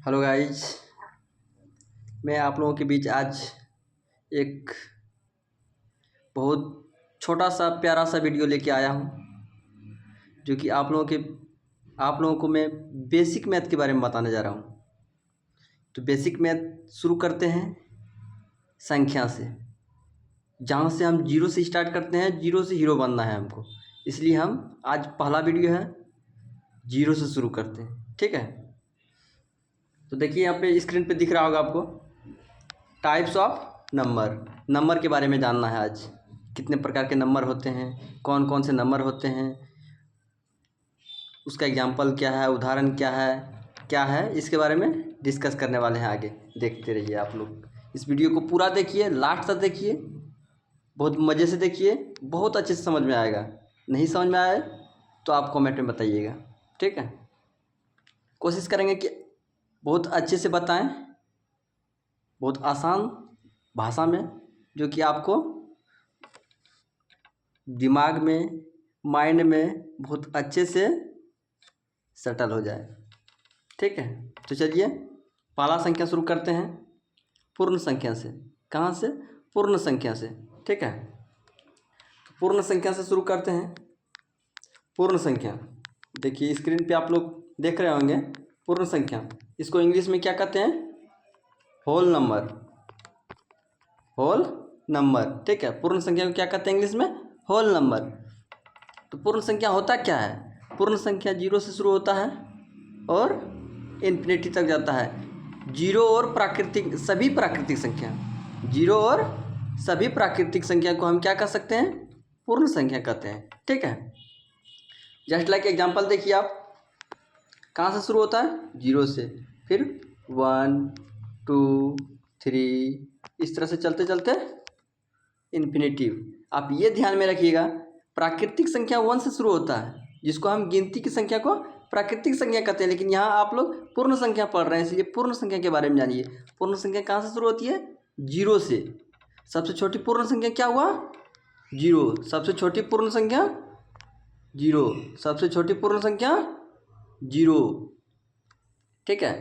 Hello guys, मैं आप लोगों के बीच आज एक बहुत छोटा सा प्यारा सा वीडियो लेके आया हूँ, जो कि आप लोगों को मैं बेसिक मैथ के बारे में बताने जा रहा हूँ। तो बेसिक मैथ शुरू करते हैं संख्या से, जहाँ से हम जीरो से स्टार्ट करते हैं। जीरो से हीरो बनना है हमको, इसलिए हम आज पहला वीडियो है जीरो से शुरू करते हैं। ठीक है, तो देखिए यहाँ पे स्क्रीन पे दिख रहा होगा आपको टाइप्स ऑफ नंबर के बारे में जानना है आज। कितने प्रकार के नंबर होते हैं, कौन कौन से नंबर होते हैं, उसका एग्जाम्पल क्या है, उदाहरण क्या है, इसके बारे में डिस्कस करने वाले हैं। आगे देखते रहिए आप लोग, इस वीडियो को पूरा देखिए, लास्ट तक देखिए, बहुत मज़े से देखिए, बहुत अच्छे से समझ में आएगा। नहीं समझ में आए तो आप कमेंट में बताइएगा। ठीक है, कोशिश करेंगे कि बहुत अच्छे से बताएं, बहुत आसान भाषा में, जो कि आपको दिमाग में, माइंड में बहुत अच्छे से सेटल हो जाए। ठीक है, तो चलिए पहला संख्या शुरू करते हैं पूर्ण संख्या से। कहाँ से? पूर्ण संख्या से। ठीक है, तो पूर्ण संख्या से शुरू करते हैं। पूर्ण संख्या देखिए स्क्रीन पे आप लोग देख रहे होंगे। पूर्ण संख्या, इसको इंग्लिश में क्या कहते हैं? Whole number. Whole number. ठीक है, पूर्ण संख्या को क्या कहते हैं इंग्लिश में? Whole number. तो पूर्ण संख्या होता क्या है? पूर्ण संख्या जीरो से शुरू होता है और इन्फिनिटी तक जाता है। जीरो और सभी प्राकृतिक संख्या, जीरो और सभी प्राकृतिक संख्या को हम क्या कह सकते हैं? पूर्ण संख्या कहते हैं। ठीक है, जस्ट लाइक एग्जांपल देखिए आप, कहाँ से शुरू होता है? जीरो से, फिर 1 2 3 इस तरह से चलते चलते इन्फिनिटी। आप ये ध्यान में रखिएगा, प्राकृतिक संख्या 1 से शुरू होता है, जिसको हम गिनती की संख्या को प्राकृतिक संख्या कहते हैं। लेकिन यहाँ आप लोग पूर्ण संख्या पढ़ रहे हैं, इसलिए पूर्ण संख्या के बारे में जानिए। पूर्ण संख्या कहाँ से शुरू होती है? जीरो से। सबसे छोटी पूर्ण संख्या क्या हुआ? जीरो। सबसे छोटी पूर्ण संख्या जीरो। सबसे छोटी पूर्ण संख्या जीरो। ठीक है,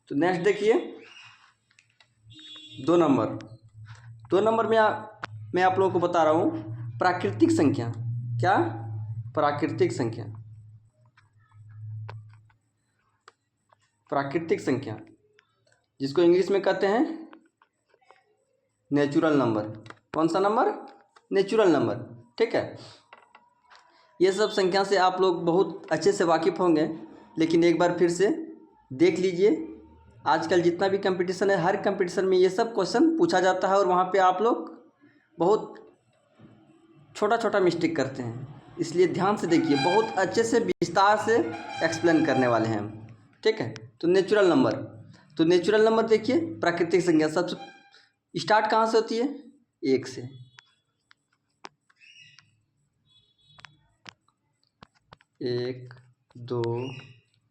तो नेक्स्ट देखिए, दो नंबर में मैं आप लोगों को बता रहा हूँ प्राकृतिक संख्या। क्या? प्राकृतिक संख्या। प्राकृतिक संख्या जिसको इंग्लिश में कहते हैं नेचुरल नंबर। कौन सा नंबर? Natural number. ठीक है, ये सब संख्या से आप लोग बहुत अच्छे से वाकिफ़ होंगे, लेकिन एक बार फिर से देख लीजिए। आजकल जितना भी कंपटीशन है, हर कंपटीशन में ये सब क्वेश्चन पूछा जाता है और वहाँ पे आप लोग बहुत छोटा छोटा मिस्टेक करते हैं, इसलिए ध्यान से देखिए। बहुत अच्छे से विस्तार से एक्सप्लेन करने वाले हैं हम। ठीक है, तो नेचुरल नंबर देखिए, प्राकृतिक संख्या सबसे स्टार्ट कहाँ से होती है? 1 से। 1 2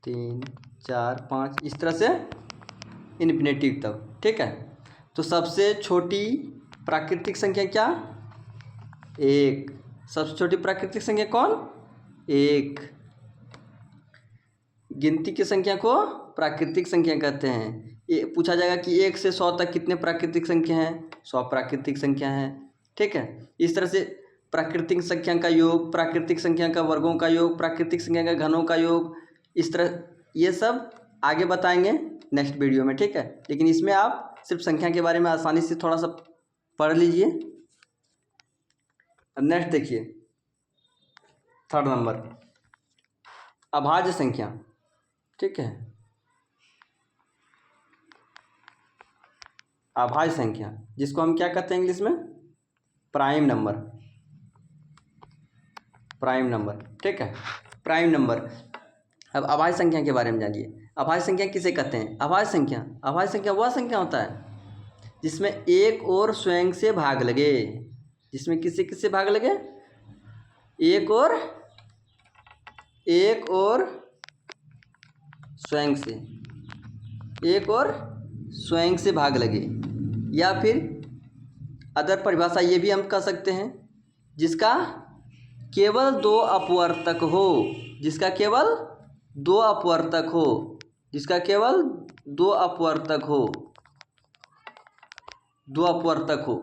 3 4 5 इस तरह से इन्फिनिटी तक। ठीक है, तो सबसे छोटी प्राकृतिक संख्या क्या? 1। सबसे छोटी प्राकृतिक संख्या कौन? 1। गिनती की संख्या को प्राकृतिक संख्या कहते हैं। ये पूछा जाएगा कि 1 से 100 तक कितने प्राकृतिक संख्या हैं? 100 प्राकृतिक संख्या हैं। ठीक है, इस तरह से प्राकृतिक संख्या का योग, प्राकृतिक संख्या का वर्गों का योग, प्राकृतिक संख्या का घनों का योग, इस तरह ये सब आगे बताएंगे नेक्स्ट वीडियो में। ठीक है, लेकिन इसमें आप सिर्फ संख्या के बारे में आसानी से थोड़ा सा पढ़ लीजिए। अब नेक्स्ट देखिए, थर्ड नंबर अभाज्य संख्या। ठीक है, अभाज्य संख्या जिसको हम क्या कहते हैं इंग्लिश में? Prime number. ठीक है, प्राइम नंबर। अब अभाज्य संख्या के बारे में जानिए। अभाज्य संख्या किसे कहते हैं? अभाज्य संख्या वह संख्या होता है जिसमें एक और स्वयं से भाग लगे। जिसमें किससे भाग लगे? एक और स्वयं से भाग लगे। या फिर अदर परिभाषा ये भी हम कह सकते हैं, जिसका केवल 2 अपवर्तक हो। जिसका केवल दो अपवर्तक हो, दो अपवर्तक हो।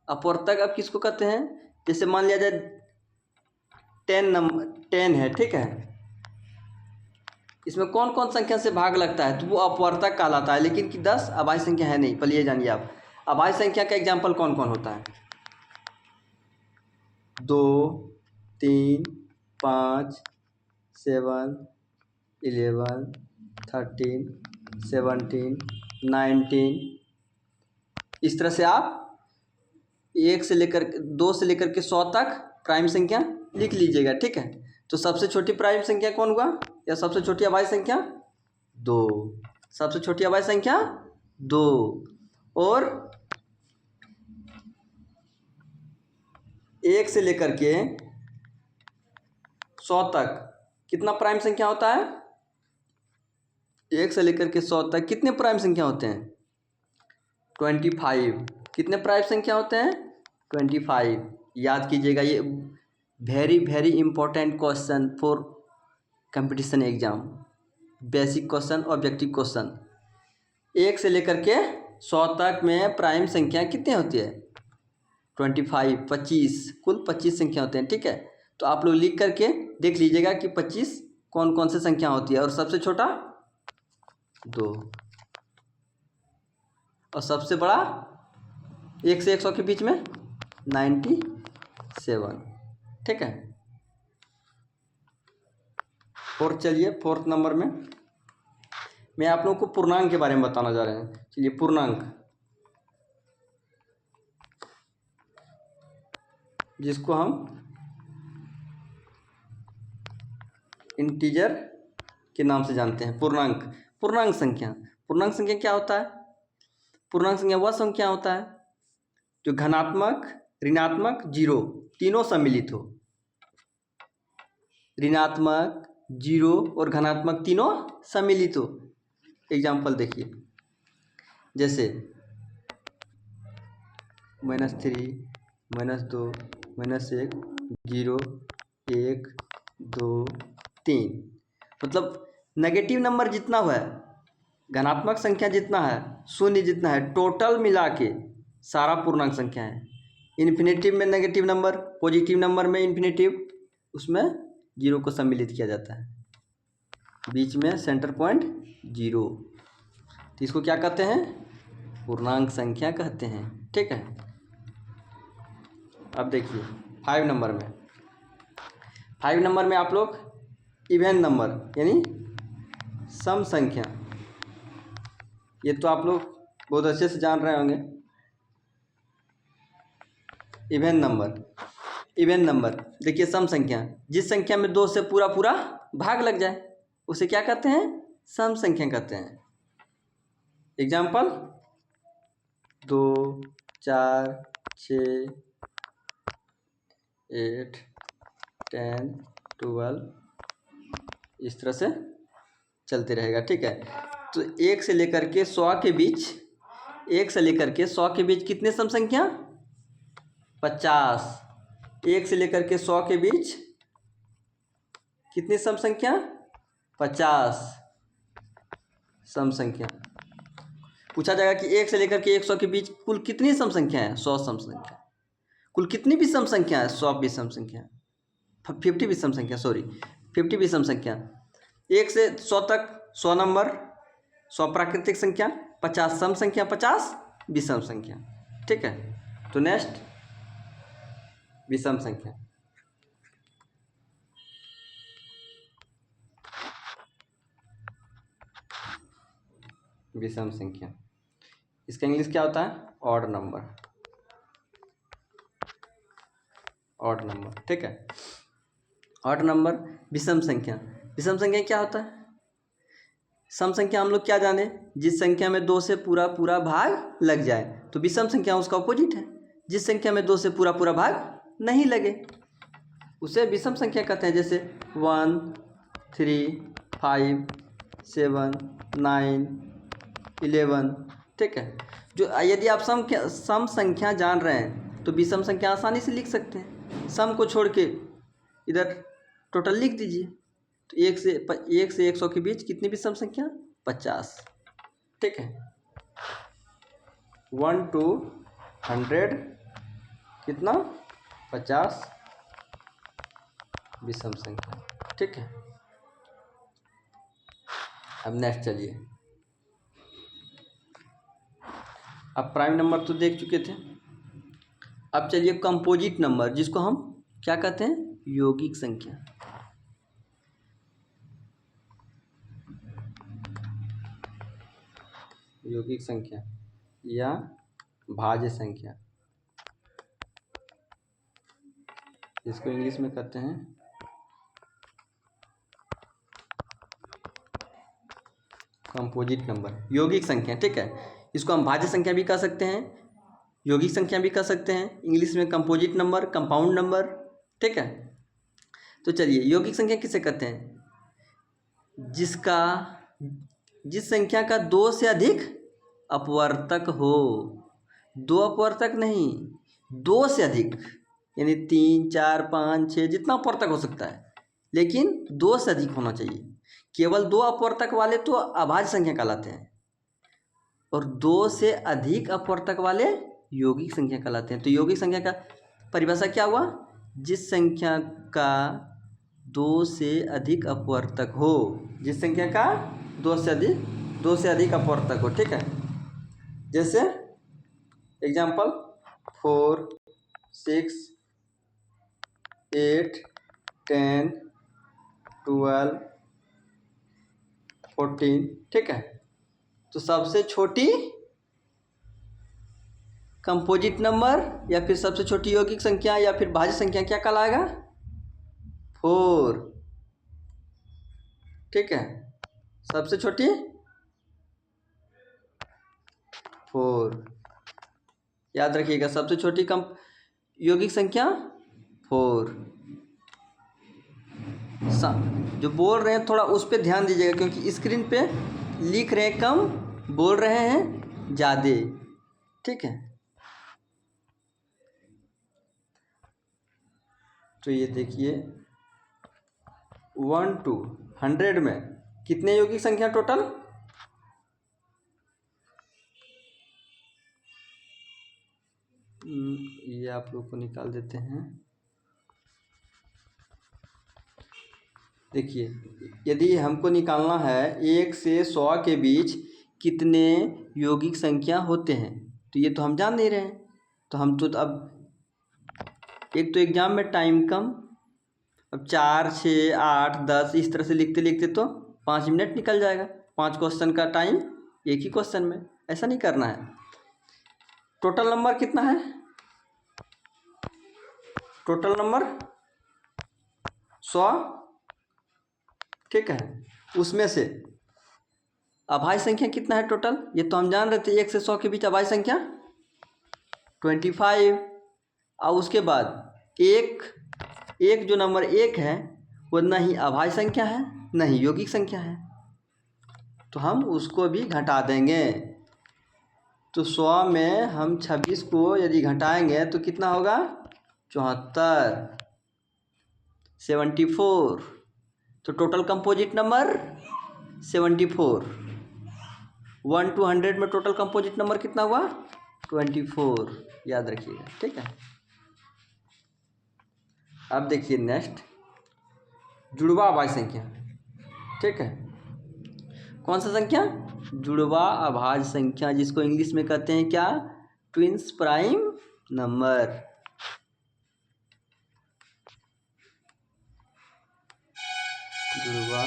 अपवर्तक अब किसको कहते हैं? जैसे मान लिया जाए 10 है, ठीक है, इसमें कौन कौन संख्या से भाग लगता है तो वो अपवर्तक कहलाता है, लेकिन कि 10 अभाज्य संख्या है नहीं। पहले ये जानिए आप, अभाज्य संख्या का एग्जाम्पल कौन कौन होता है? 2, 3, 5, 7, 11, 13, 17, 19। इस तरह से आप 1 से लेकर 2 से लेकर के 100 तक प्राइम संख्या लिख लीजिएगा, ठीक है। तो सबसे छोटी प्राइम संख्या कौन हुआ, या सबसे छोटी अभाज्य संख्या? 2। सबसे छोटी अभाज्य संख्या 2। और 1 से लेकर के 100 तक कितना प्राइम संख्या होता है? 1 से लेकर के 100 तक कितने प्राइम संख्या होते हैं? 25। कितने प्राइम संख्या होते हैं? 25। याद कीजिएगा, ये very very important question for competition exam, basic question, objective question. 1 से लेकर के 100 तक में प्राइम संख्या कितनी होती है? 25, 25, कुल 25 संख्या होते हैं, ठीक है। तो आप लोग लिख करके देख लीजिएगा कि 25 कौन कौन से संख्या होती है। और सबसे छोटा 2, और सबसे बड़ा 1 से 100 के बीच में 97, ठीक है। और चलिए 4th नंबर में मैं आप लोगों को पूर्णांक के बारे में बताना जा रहे हैं। चलिए पूर्णांक, जिसको हम इंटीजर के नाम से जानते हैं। पूर्णांक, पूर्णांक संख्या। पूर्णांक संख्या क्या होता है? पूर्णांक संख्या वह संख्या होता है जो धनात्मक, ऋणात्मक, जीरो तीनों सम्मिलित हो। ऋणात्मक, जीरो और धनात्मक तीनों सम्मिलित हो। एग्जाम्पल देखिए, जैसे -3, -2, -1, 0, 1, 2, 3। मतलब नेगेटिव नंबर जितना हुआ है, धनात्मक संख्या जितना है, शून्य जितना है, टोटल मिला के सारा पूर्णांक संख्या है। इन्फिनेटिव में नेगेटिव नंबर, पॉजिटिव नंबर में इन्फिनेटिव, उसमें जीरो को सम्मिलित किया जाता है, बीच में सेंटर पॉइंट 0। तो इसको क्या कहते हैं? पूर्णांक संख्या कहते हैं, ठीक है। अब देखिए 5 नंबर में, 5 नंबर में आप लोग इवन नंबर यानी सम संख्या, ये तो आप लोग बहुत अच्छे से जान रहे होंगे। इवन नंबर, इवन नंबर देखिए सम संख्या, जिस संख्या में 2 से पूरा पूरा भाग लग जाए उसे क्या कहते हैं? सम संख्या कहते हैं। एग्जाम्पल 2, 4, 6, 8, 10, 12, इस तरह से चलते रहेगा, ठीक है। तो 1 से लेकर के 100 के बीच, 1 से लेकर के 100 के बीच कितने सम संख्या? 50। 1 से लेकर के 100 के बीच कितनी सम संख्या? 50 सम संख्या। पूछा जाएगा कि 1 से लेकर के 100 के बीच कुल कितनी सम संख्या है? 100 सम संख्या। कुल कितनी भी सम संख्या है? 100 भी सम संख्या, 50 भी सम संख्या, सॉरी 50 भी सम संख्या। 1 से 100 तक 100 नंबर, 100 प्राकृतिक संख्या, 50 सम संख्या, 50 विषम संख्या, ठीक है। तो नेक्स्ट विषम संख्या। विषम संख्या, इसका इंग्लिश क्या होता है? ऑड नंबर, ऑड नंबर, ठीक है। ऑड नंबर, विषम संख्या। विषम संख्या क्या होता है? सम संख्या हम लोग क्या जाने, जिस संख्या में 2 से पूरा पूरा भाग लग जाए, तो विषम संख्या उसका ऑपोजिट है। जिस संख्या में 2 से पूरा पूरा भाग नहीं लगे उसे विषम संख्या कहते हैं। जैसे 1, 3, 5, 7, 9, 11, ठीक है। जो यदि आप सम संख्या जान रहे हैं तो विषम संख्या आसानी से लिख सकते हैं। सम को छोड़ के इधर टोटल लिख दीजिए, तो 1 से 100 के बीच कितनी विषम संख्या? 50। ठीक है, 1 to 100 कितना? 50 विषम संख्या। ठीक है, अब नेक्स्ट चलिए। अब प्राइम नंबर तो देख चुके थे, अब चलिए कंपोजिट नंबर, जिसको हम क्या कहते हैं? यौगिक संख्या। यौगिक संख्या या भाज्य संख्या, इसको इंग्लिश में कहते हैं कंपोजिट नंबर, यौगिक संख्या। ठीक है, इसको हम भाज्य संख्या भी कह सकते हैं, यौगिक संख्या भी कह सकते हैं, इंग्लिश में कंपोजिट नंबर, कंपाउंड नंबर। ठीक है, तो चलिए यौगिक संख्या किसे कहते हैं? जिस संख्या का 2 से अधिक अपवर्तक हो। 2 अपवर्तक नहीं, 2 से अधिक, यानी 3, 4, 5, 6 जितना अपवर्तक हो सकता है, लेकिन 2 से अधिक होना चाहिए। केवल 2 अपवर्तक वाले तो अभाज्य संख्या कहलाते हैं, और 2 से अधिक अपवर्तक वाले यौगिक संख्या कहलाते हैं। तो यौगिक संख्या का परिभाषा क्या हुआ? जिस संख्या का 2 से अधिक अपवर्तक हो, जिस संख्या का 2 से अधिक अपवर्तक हो। ठीक है, जैसे एग्जाम्पल 4, 6, 8, 10, 12, 14। ठीक है, तो सबसे छोटी कंपोजिट नंबर या फिर सबसे छोटी यौगिक संख्या या फिर भाज्य संख्या क्या कहलाएगा? 4। ठीक है, सबसे छोटी 4, याद रखिएगा, सबसे छोटी यौगिक संख्या 4। जो बोल रहे हैं थोड़ा उस पर ध्यान दीजिएगा, क्योंकि स्क्रीन पे लिख रहे हैं कम, बोल रहे हैं ज़्यादा। ठीक है, तो ये देखिए 1 to 100 में कितने यौगिक संख्या टोटल? ये आप लोग को निकाल देते हैं। देखिए, यदि हमको निकालना है 1 से 100 के बीच कितने यौगिक संख्या होते हैं, तो ये तो हम जान नहीं रहे हैं। तो हम तो अब एक तो एग्ज़ाम में टाइम कम, अब 4, 6, 8, 10 इस तरह से लिखते लिखते तो 5 मिनट निकल जाएगा। 5 क्वेश्चन का टाइम एक ही क्वेश्चन में, ऐसा नहीं करना है। टोटल नंबर कितना है? Total number 100। ठीक है, उसमें से अभाज्य संख्या कितना है टोटल? ये तो हम जान रहे थे, 1 से 100 के बीच अभाज्य संख्या 25। और उसके बाद एक जो नंबर 1 है वो ना ही अभाज्य संख्या है ना ही यौगिक संख्या है, तो हम उसको भी घटा देंगे। तो 100 में हम 26 को यदि घटाएंगे तो कितना होगा? 74, 74। तो टोटल कंपोजिट नंबर 74। 1 to 100 में टोटल कंपोजिट नंबर कितना हुआ? 24, याद रखिएगा। ठीक है, अब देखिए नेक्स्ट, जुड़वा अभाज्य संख्या। ठीक है, कौन सा संख्या? जुड़वा अभाज्य संख्या, जिसको इंग्लिश में कहते हैं क्या? Twins prime number. जुड़वा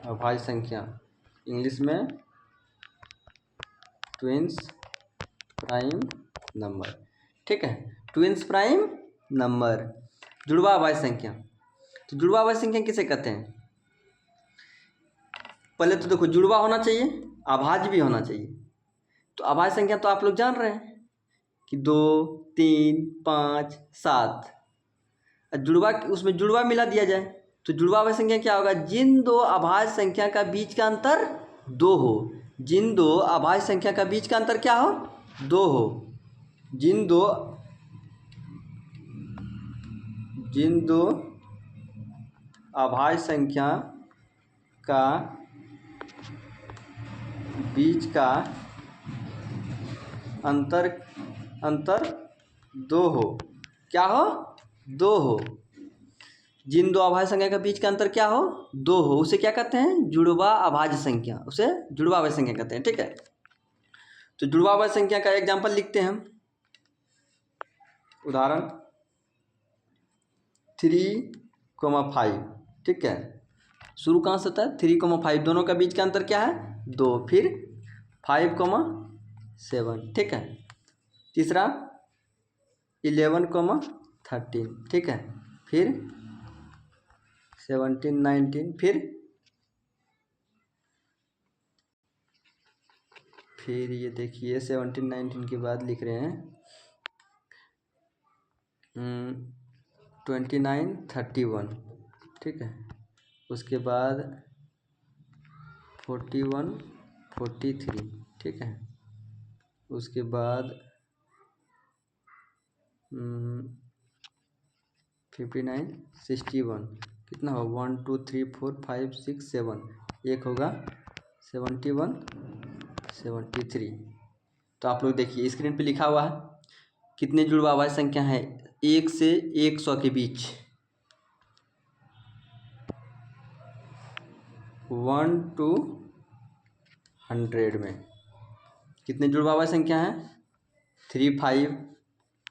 अभाज्य संख्या, इंग्लिश में ट्विन्स प्राइम नंबर। ठीक है, ट्विन्स प्राइम नंबर, जुड़वा अभाज्य संख्या। तो जुड़वा अभाज्य संख्या किसे कहते हैं? पहले तो देखो, जुड़वा होना चाहिए, अभाज्य भी होना चाहिए। तो अभाज्य संख्या तो आप लोग जान रहे हैं कि 2, 3, 5, 7। जुड़वा, उसमें जुड़वा मिला दिया जाए तो जुड़वा अभाज्य संख्या क्या होगा? जिन 2 अभाज्य संख्या का बीच का अंतर 2 हो। जिन 2 अभाज्य संख्या का बीच का अंतर क्या हो? 2 हो। जिन 2 जिन दो अभाज्य संख्या का बीच का अंतर दो हो, क्या हो, दो हो। जिन दो अभाज्य संख्या का बीच का अंतर क्या हो, दो हो, उसे क्या कहते हैं, जुड़वा अभाज्य संख्या, उसे जुड़वा अभाज्य संख्या कहते हैं। ठीक है, तो जुड़वा अभाज्य संख्या का एग्जांपल लिखते हैं हम। उदाहरण 3,5। ठीक है, शुरू कहाँ से होता है, 3,5, दोनों का बीच का अंतर क्या है, 2, फिर 5,7। ठीक है, तीसरा 11,13। ठीक है, फिर 17, 19, फिर ये देखिए 17, 19 के बाद लिख रहे हैं 29, 31। ठीक है, उसके बाद 41, 43। ठीक है, उसके बाद 59, 61। कितना हो, 1, 2, 3, 4, 5, 6, 7, एक होगा 71, 73। तो आप लोग देखिए स्क्रीन पे लिखा हुआ है कितने जुड़वा अभाज्य संख्या है 1 से 100 के बीच। 1 to 100 में कितने जुड़वा अभाज्य संख्या हैं, 3, 5,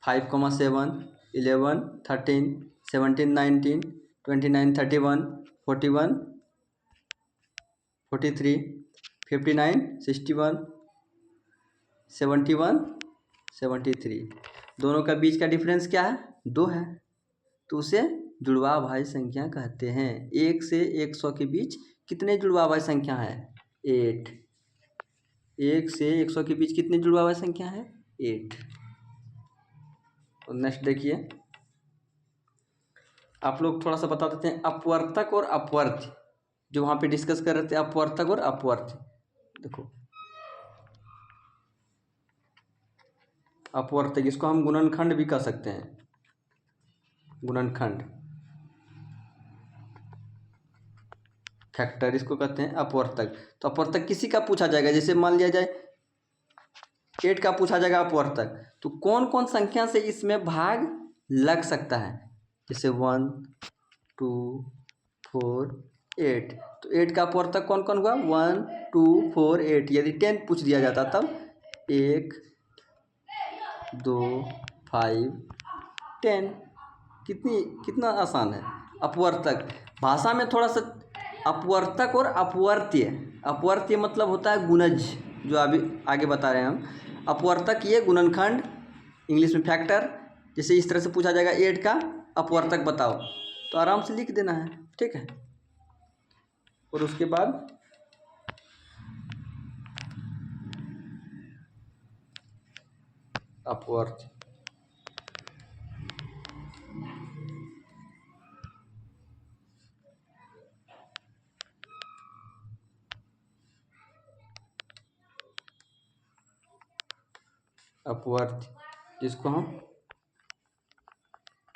5,7, 11, 13, 17, 19, 29, 31, 41, 43, 59, 61, 71, 73। दोनों का बीच का डिफरेंस क्या है, 2 है, तो उसे जुड़वा अभाज्य संख्या कहते हैं। 1 से 100 के बीच कितने जुड़वा अभाज्य संख्या है, 8। 1 से 100 के बीच कितने जुड़वा अभाज्य संख्या है, 8। और नेक्स्ट देखिए, आप लोग थोड़ा सा बता देते हैं अपवर्तक और अपवर्त्य, जो वहाँ पे डिस्कस कर रहे थे, अपवर्तक और अपवर्त्य। देखो अपवर्तक, इसको हम गुणनखंड भी कह सकते हैं, गुणनखंड, फैक्टर इसको कहते हैं अपवर्तक। तो अपवर्तक किसी का पूछा जाएगा, जैसे मान लिया जाए 8 का पूछा जाएगा अपवर्तक, तो कौन कौन संख्या से इसमें भाग लग सकता है, जैसे 1, 2, 4, 8। तो 8 का अपवर्तक कौन कौन हुआ, 1, 2, 4, 8। यदि 10 पूछ दिया जाता तब 1, 2, 5, 10। कितना आसान है। अपवर्तक भाषा में थोड़ा सा, अपवर्तक और अपवर्त्य, अपवर्त्य मतलब होता है गुणज, जो अभी आगे बता रहे हैं हम। अपवर्तक ये गुणनखंड, इंग्लिश में फैक्टर। जैसे इस तरह से पूछा जाएगा 8 का अपवर्तक बताओ, तो आराम से लिख देना है। ठीक है, और उसके बाद अपवर्त्य, अपवर्त्य जिसको हम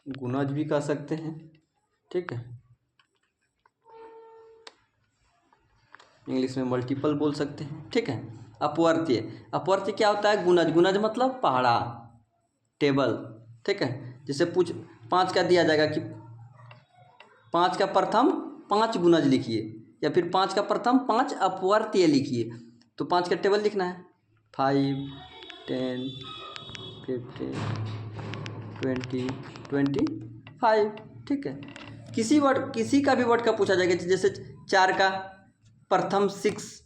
गुणज भी कह सकते हैं। ठीक है, इंग्लिश में मल्टीपल बोल सकते हैं। ठीक है, अपवर्त्य, अपवर्त्य क्या होता है, गुणज। गुणज मतलब पहाड़ा, टेबल। ठीक है, जैसे 5 का दिया जाएगा कि 5 का प्रथम 5 गुणज लिखिए, या फिर 5 का प्रथम 5 अपवर्त्य लिखिए। तो 5 का टेबल लिखना है, 5, 10, 15, 20, 25। ठीक है, किसी का भी वर्ड का पूछा जाएगा, जैसे 4 का प्रथम 6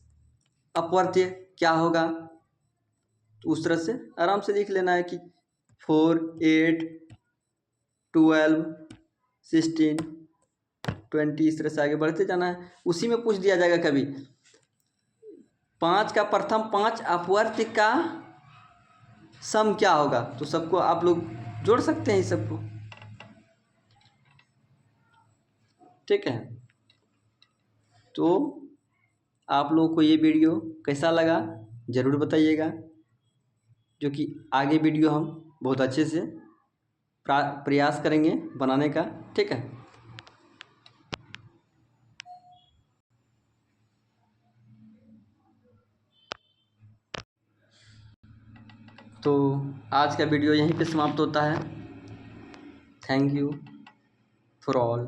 अपवर्त्य क्या होगा, तो उस तरह से आराम से लिख लेना है कि 4, 8, 12, 16, 20, इस तरह से आगे बढ़ते जाना है। उसी में पूछ दिया जाएगा कभी 5 का प्रथम 5 अपवर्त्य का सम क्या होगा, तो सबको आप लोग जोड़ सकते हैं इस सबको। ठीक है, तो आप लोगों को ये वीडियो कैसा लगा ज़रूर बताइएगा, जो कि आगे वीडियो हम बहुत अच्छे से प्रयास करेंगे बनाने का। ठीक है, तो आज का वीडियो यहीं पे समाप्त होता है। Thank you for all.